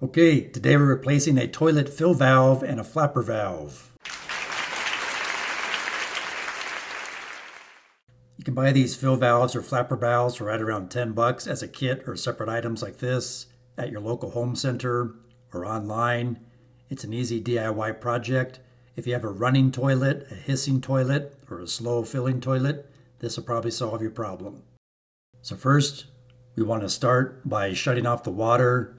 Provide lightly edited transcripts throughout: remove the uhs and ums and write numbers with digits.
Okay, today we're replacing a toilet fill valve and a flapper valve. You can buy these fill valves or flapper valves for right around $10 as a kit or separate items like this at your local home center or online. It's an easy DIY project. If you have a running toilet, a hissing toilet, or a slow filling toilet, this will probably solve your problem. So first, we want to start by shutting off the water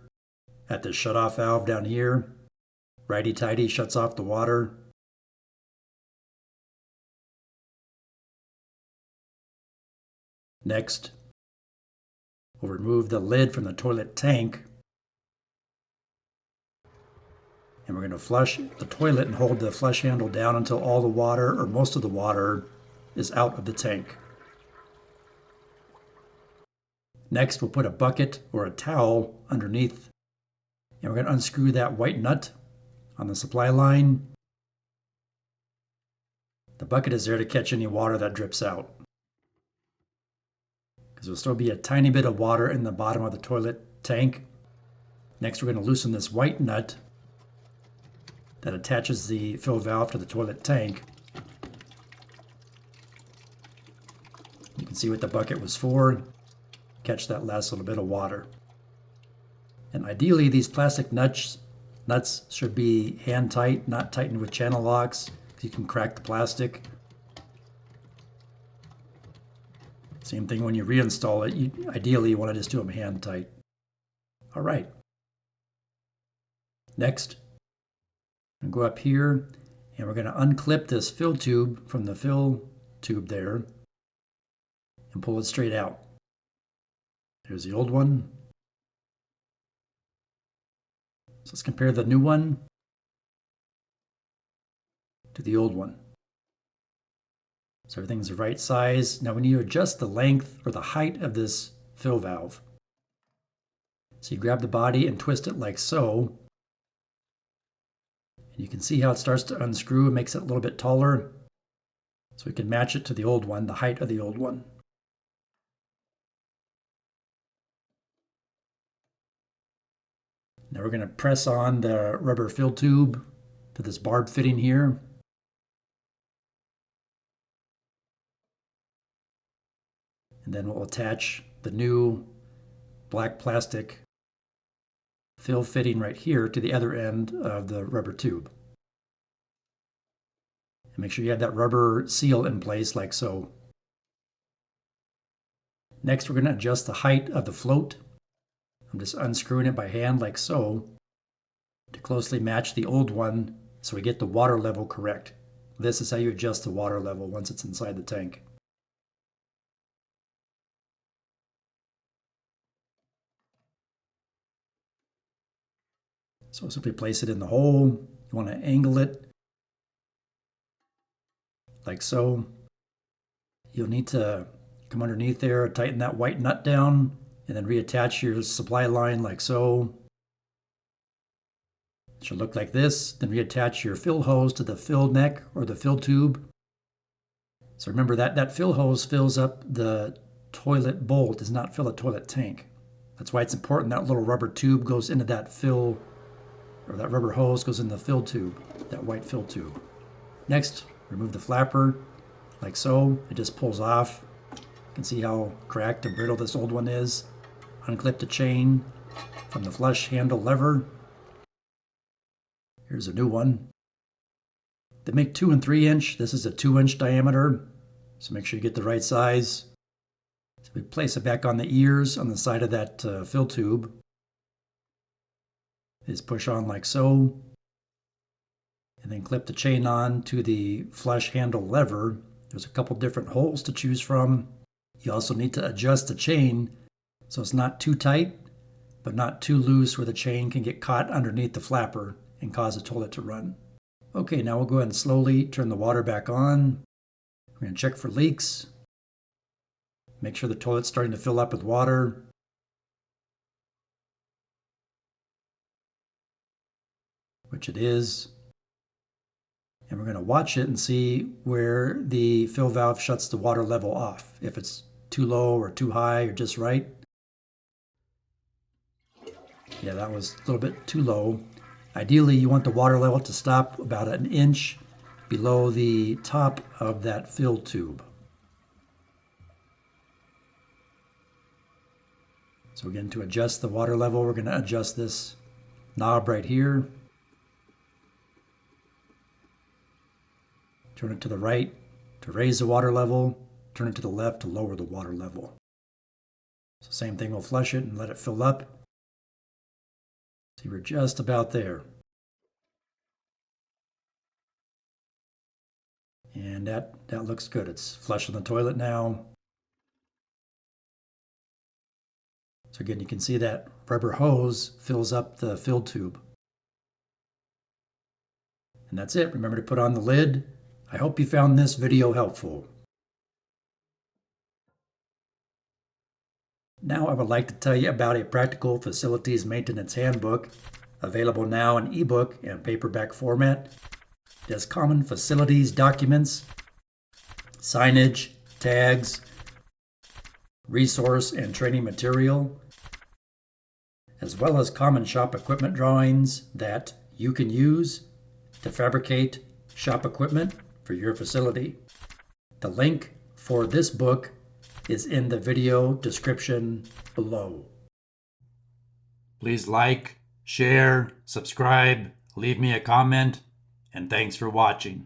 at the shutoff valve down here. Righty-tighty shuts off the water. Next, we'll remove the lid from the toilet tank. And we're going to flush the toilet and hold the flush handle down until all the water, or most of the water, is out of the tank. Next, we'll put a bucket or a towel underneath. And we're going to unscrew that white nut on the supply line. The bucket is there to catch any water that drips out, because there'll still be a tiny bit of water in the bottom of the toilet tank. Next, we're going to loosen this white nut that attaches the fill valve to the toilet tank. You can see what the bucket was for. Catch that last little bit of water. And ideally, these plastic nuts should be hand tight, not tightened with channel locks. You can crack the plastic. Same thing when you reinstall it. Ideally, you want to just do them hand tight. All right. Next, I'm going to go up here and we're going to unclip this fill tube from the fill tube there and pull it straight out. There's the old one. So let's compare the new one to the old one. So everything's the right size. Now we need to adjust the length or the height of this fill valve. So you grab the body and twist it like so. And you can see how it starts to unscrew and makes it a little bit taller. So we can match it to the old one, the height of the old one. Now we're going to press on the rubber fill tube to this barb fitting here. And then we'll attach the new black plastic fill fitting right here to the other end of the rubber tube. And make sure you have that rubber seal in place like so. Next, we're going to adjust the height of the float. I'm just unscrewing it by hand like so to closely match the old one so we get the water level correct. This is how you adjust the water level once it's inside the tank. So simply place it in the hole. You want to angle it like so. You'll need to come underneath there, tighten that white nut down, and then reattach your supply line like so. It should look like this. Then reattach your fill hose to the fill neck or the fill tube. So remember that fill hose fills up the toilet bowl, does not fill a toilet tank. That's why it's important that little rubber tube goes into that fill, or that rubber hose goes in the fill tube, that white fill tube. Next, remove the flapper like so. It just pulls off. You can see how cracked and brittle this old one is. Unclip the chain from the flush handle lever. Here's a new one. They make 2 and 3 inch. This is a 2-inch diameter, so make sure you get the right size. So we place it back on the ears on the side of that fill tube. Just push on like so, and then clip the chain on to the flush handle lever. There's a couple different holes to choose from. You also need to adjust the chain so it's not too tight, but not too loose where the chain can get caught underneath the flapper and cause the toilet to run. Okay, now we'll go ahead and slowly turn the water back on. We're going to check for leaks. Make sure the toilet's starting to fill up with water. Which it is. And we're going to watch it and see where the fill valve shuts the water level off. If it's too low or too high or just right. Yeah, that was a little bit too low. Ideally, you want the water level to stop about an inch below the top of that fill tube. So again, to adjust the water level, we're going to adjust this knob right here. Turn it to the right to raise the water level. Turn it to the left to lower the water level. So same thing, we'll flush it and let it fill up. See, we're just about there. And that looks good. It's flushing the toilet now. So again, you can see that rubber hose fills up the fill tube. And that's it. Remember to put on the lid. I hope you found this video helpful. Now I would like to tell you about a practical facilities maintenance handbook available now in ebook and paperback format. It has common facilities documents, signage, tags, resource and training material, as well as common shop equipment drawings that you can use to fabricate shop equipment for your facility. The link for this book is in the video description below. Please like, share, subscribe, leave me a comment, and thanks for watching.